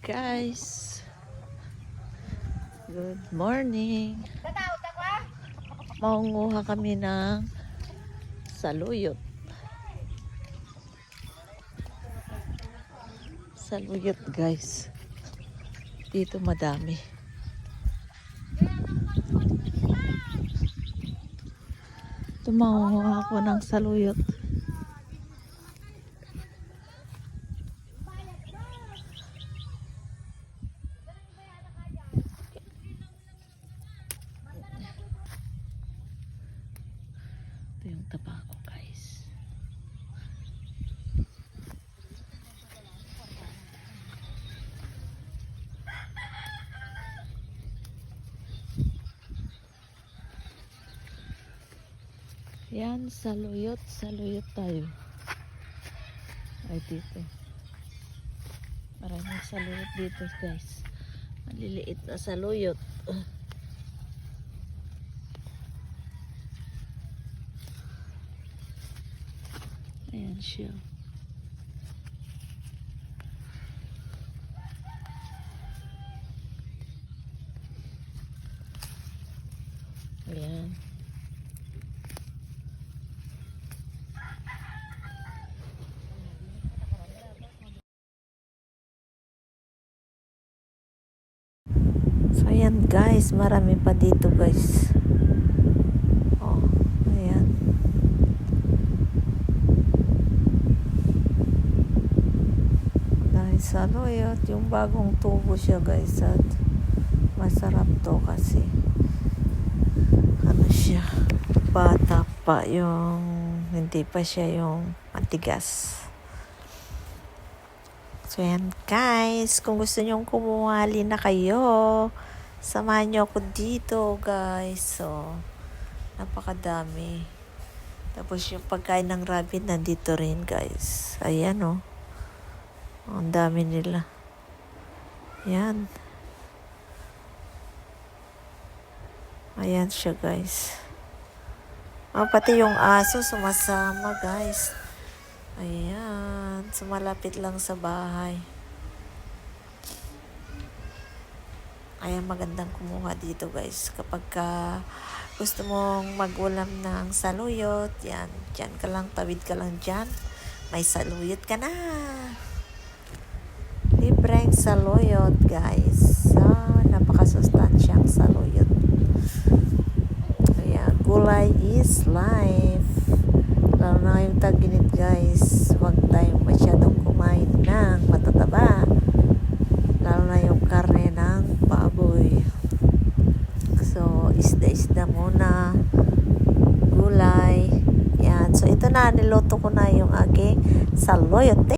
Guys, good morning. Mangunguha kami ng saluyot. Saluyot guys. Dito madami. Ito mangunguha ako ng saluyot. Ito yung tabako guys. Yan, saluyot tayo. Ay dito. Maraming saluyot dito guys. Maliliit na saluyot. Ayan siya. Ayan. So ayan guys, marami pa dito guys. Oh, ayan. Dahil saluyot, yung bagong tubo siya guys. At masarap to kasi ano siya, bata pa, yung hindi pa siya yung matigas. So yan guys, kung gusto nyong kumuhali na kayo, samahan nyo ako dito guys. So napakadami. Tapos yung pagkain ng rabbit nandito rin guys. Ayan oh, ang dami nila. Yan. Ayan siya guys. Oh, pati yung aso sumasama guys. Ayan, sumalapit lang sa bahay. Ayan, magandang kumuha dito guys. Kapag gusto mong mag-ulam ng saluyot, yan, dyan ka lang, tawid ka lang dyan. May saluyot ka na. Libreng saluyot guys. So, napakasustansyang saluyot. Ayan, gulay is life. Lalo na ngayong tag-init guys, huwag tayong masyadong kumain ng matataba, lalo na yung karne ng baboy. So isda muna, gulay. Yan, so ito na, niluto ko na yung aking saluyot.